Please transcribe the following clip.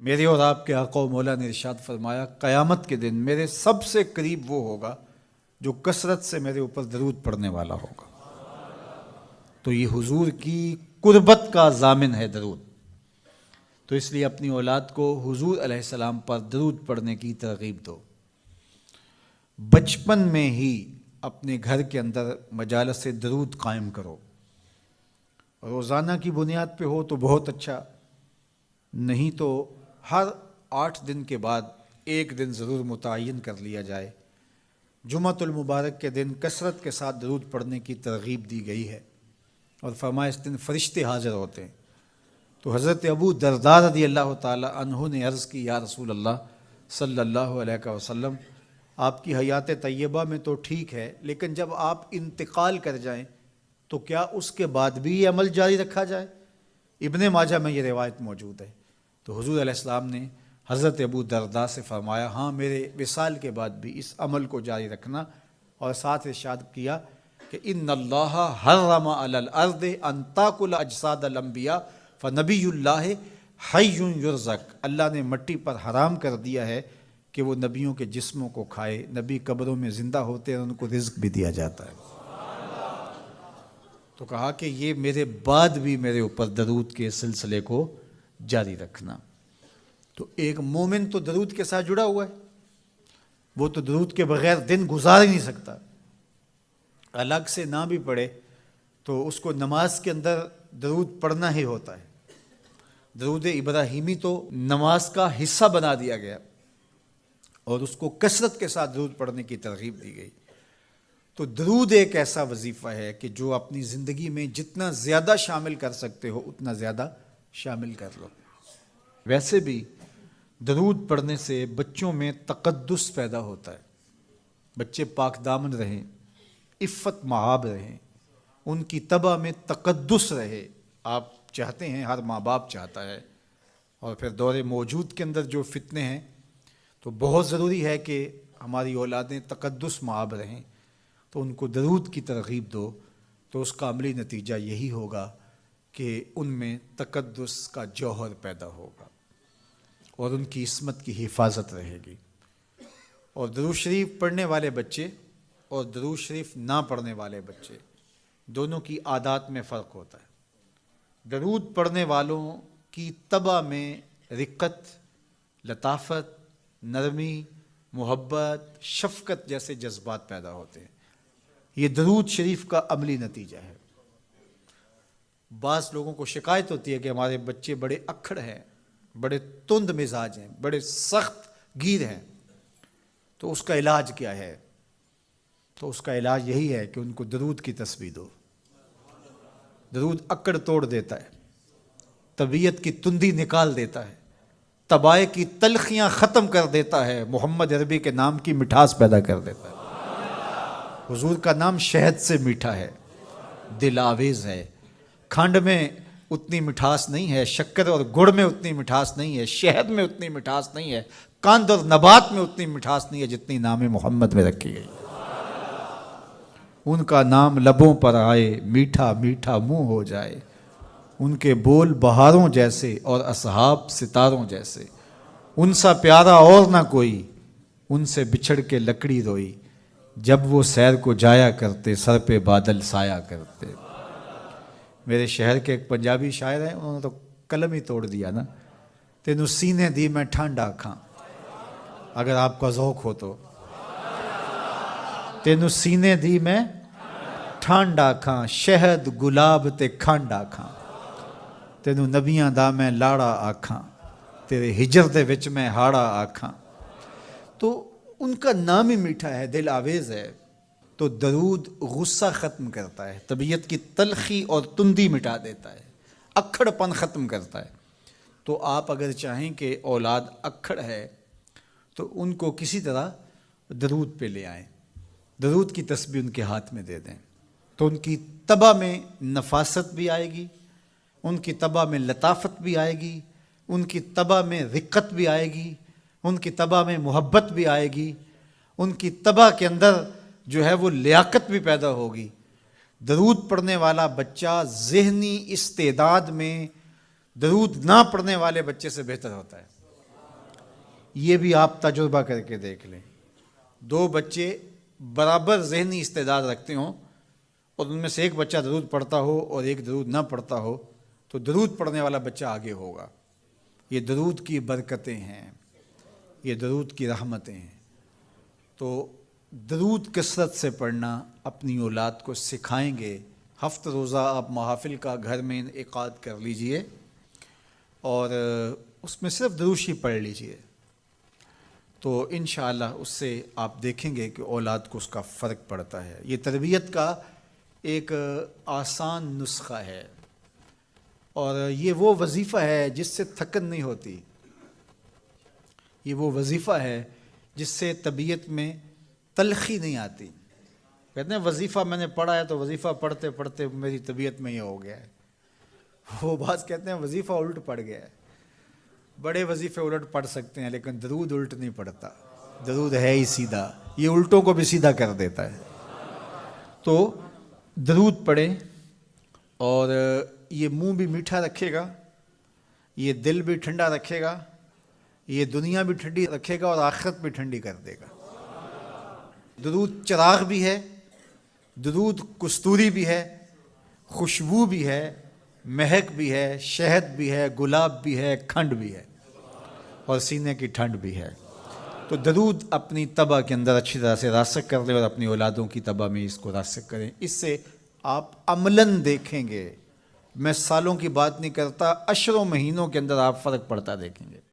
میرے اور آپ کے آقا و مولا نے ارشاد فرمایا قیامت کے دن میرے سب سے قریب وہ ہوگا جو کثرت سے میرے اوپر درود پڑھنے والا ہوگا۔ تو یہ حضور کی قربت کا ضامن ہے درود، تو اس لیے اپنی اولاد کو حضور علیہ السلام پر درود پڑھنے کی ترغیب دو۔ بچپن میں ہی اپنے گھر کے اندر مجالس درود قائم کرو، روزانہ کی بنیاد پہ ہو تو بہت اچھا، نہیں تو ہر 8 دن کے بعد ایک دن ضرور متعین کر لیا جائے۔ جمعۃ المبارک کے دن کثرت کے ساتھ درود پڑھنے کی ترغیب دی گئی ہے، اور فرمایا اس دن فرشتے حاضر ہوتے ہیں۔ تو حضرت ابو درداء رضی اللہ تعالی عنہ نے عرض کی، یا رسول اللہ صلی اللہ علیہ وسلم، آپ کی حیات طیبہ میں تو ٹھیک ہے، لیکن جب آپ انتقال کر جائیں تو کیا اس کے بعد بھی یہ عمل جاری رکھا جائے؟ ابن ماجہ میں یہ روایت موجود ہے۔ تو حضور علیہ السلام نے حضرت ابو درداء سے فرمایا، ہاں میرے وصال کے بعد بھی اس عمل کو جاری رکھنا، اور ساتھ ارشاد کیا کہ ان اللہ حرم علی الارض ان تاکل اجساد الانبیاء فنبی اللہ حی یرزق، اللہ نے مٹی پر حرام کر دیا ہے کہ وہ نبیوں کے جسموں کو کھائے، نبی قبروں میں زندہ ہوتے ہیں، ان کو رزق بھی دیا جاتا ہے۔ تو کہا کہ یہ میرے بعد بھی میرے اوپر درود کے سلسلے کو جاری رکھنا۔ تو ایک مومن تو درود کے ساتھ جڑا ہوا ہے، وہ تو درود کے بغیر دن گزار ہی نہیں سکتا، الگ سے نہ بھی پڑھے تو اس کو نماز کے اندر درود پڑھنا ہی ہوتا ہے۔ درود ابراہیمی تو نماز کا حصہ بنا دیا گیا، اور اس کو کثرت کے ساتھ درود پڑھنے کی ترغیب دی گئی۔ تو درود ایک ایسا وظیفہ ہے کہ جو اپنی زندگی میں جتنا زیادہ شامل کر سکتے ہو اتنا زیادہ شامل کر لو۔ ویسے بھی درود پڑھنے سے بچوں میں تقدس پیدا ہوتا ہے، بچے پاک دامن رہیں، عفت مآب رہیں، ان کی طبع میں تقدس رہے۔ آپ چاہتے ہیں، ہر ماں باپ چاہتا ہے، اور پھر دور موجود کے اندر جو فتنے ہیں تو بہت ضروری ہے کہ ہماری اولادیں تقدس مآب رہیں، تو ان کو درود کی ترغیب دو، تو اس کا عملی نتیجہ یہی ہوگا کہ ان میں تقدس کا جوہر پیدا ہوگا، اور ان کی عصمت کی حفاظت رہے گی۔ اور درود شریف پڑھنے والے بچے اور درود شریف نہ پڑھنے والے بچے دونوں کی عادات میں فرق ہوتا ہے۔ درود پڑھنے والوں کی طبع میں رقت، لطافت، نرمی، محبت، شفقت جیسے جذبات پیدا ہوتے ہیں۔ یہ درود شریف کا عملی نتیجہ ہے۔ بعض لوگوں کو شکایت ہوتی ہے کہ ہمارے بچے بڑے اکھڑ ہیں، بڑے تند مزاج ہیں، بڑے سخت گیر ہیں، تو اس کا علاج کیا ہے؟ تو اس کا علاج یہی ہے کہ ان کو درود کی تسبیح دو۔ درود اکڑ توڑ دیتا ہے، طبیعت کی تندی نکال دیتا ہے، طبائع کی تلخیاں ختم کر دیتا ہے، محمد عربی کے نام کی مٹھاس پیدا کر دیتا ہے۔ حضور کا نام شہد سے میٹھا ہے، دل آویز ہے، کھنڈ میں اتنی مٹھاس نہیں ہے، شکر اور گڑ میں اتنی مٹھاس نہیں ہے، شہد میں اتنی مٹھاس نہیں ہے، قند اور نبات میں اتنی مٹھاس نہیں ہے جتنی نام محمد میں رکھی گئی۔ ان کا نام لبوں پر آئے، میٹھا میٹھا منہ ہو جائے، ان کے بول بہاروں جیسے اور اصحاب ستاروں جیسے، ان سا پیارا اور نہ کوئی، ان سے بچھڑ کے لکڑی روئی، جب وہ سیر کو جایا کرتے سر پہ بادل سایا کرتے۔ میرے شہر کے ایک پنجابی شاعر ہیں، انہوں نے تو قلم ہی توڑ دیا نا، تینوں سینے دی میں ٹھنڈ آکھاں، اگر آپ کا ذوق ہو تو، تینوں سینے دی میں ٹھنڈ آکھاں، شہد گلاب تے کھنڈ آکھاں، تینوں نبیاں دا میں لاڑا آکھاں، تیرے ہجر دے وچ میں ہاڑا آکھاں۔ تو ان کا نام ہی میٹھا ہے، دل آویز ہے۔ تو درود غصہ ختم کرتا ہے، طبیعت کی تلخی اور تندی مٹا دیتا ہے، اکھڑ پن ختم کرتا ہے۔ تو آپ اگر چاہیں کہ اولاد اکھڑ ہے تو ان کو کسی طرح درود پہ لے آئیں، درود کی تسبیح ان کے ہاتھ میں دے دیں، تو ان کی طبع میں نفاست بھی آئے گی، ان کی طبع میں لطافت بھی آئے گی، ان کی طبع میں رقت بھی آئے گی، ان کی طبع میں محبت بھی آئے گی، ان کی طبع کے اندر جو ہے وہ لیاقت بھی پیدا ہوگی۔ درود پڑھنے والا بچہ ذہنی استعداد میں درود نہ پڑھنے والے بچے سے بہتر ہوتا ہے۔ یہ بھی آپ تجربہ کر کے دیکھ لیں، دو بچے برابر ذہنی استعداد رکھتے ہوں اور ان میں سے ایک بچہ درود پڑھتا ہو اور ایک درود نہ پڑھتا ہو تو درود پڑھنے والا بچہ آگے ہوگا۔ یہ درود کی برکتیں ہیں، یہ درود کی رحمتیں ہیں۔ تو درود کثرت سے پڑھنا اپنی اولاد کو سکھائیں گے۔ ہفتہ روزہ آپ محافل کا گھر میں انعقاد کر لیجئے اور اس میں صرف دروشی پڑھ لیجئے، تو انشاءاللہ اس سے آپ دیکھیں گے کہ اولاد کو اس کا فرق پڑتا ہے۔ یہ تربیت کا ایک آسان نسخہ ہے اور یہ وہ وظیفہ ہے جس سے تھکن نہیں ہوتی، یہ وہ وظیفہ ہے جس سے طبیعت میں تلخی نہیں آتی۔ کہتے ہیں وظیفہ میں نے پڑھا ہے تو وظیفہ پڑھتے پڑھتے میری طبیعت میں یہ ہو گیا ہے، وہ بعض کہتے ہیں وظیفہ الٹ پڑ گیا ہے۔ بڑے وظیفے الٹ پڑھ سکتے ہیں لیکن درود الٹ نہیں پڑھتا، درود ہے ہی سیدھا، یہ الٹوں کو بھی سیدھا کر دیتا ہے۔ تو درود پڑھیں اور یہ منہ بھی میٹھا رکھے گا، یہ دل بھی ٹھنڈا رکھے گا، یہ دنیا بھی ٹھنڈی رکھے گا اور آخرت بھی ٹھنڈی کر دے گا۔ درود چراغ بھی ہے، درود کستوری بھی ہے، خوشبو بھی ہے، مہک بھی ہے، شہد بھی ہے، گلاب بھی ہے، کھنڈ بھی ہے اور سینے کی ٹھنڈ بھی ہے۔ تو درود اپنی طبع کے اندر اچھی طرح سے راسخ کر لیں اور اپنی اولادوں کی طبع میں اس کو راسخ کریں۔ اس سے آپ عملاً دیکھیں گے، میں سالوں کی بات نہیں کرتا، اشروں مہینوں کے اندر آپ فرق پڑتا دیکھیں گے۔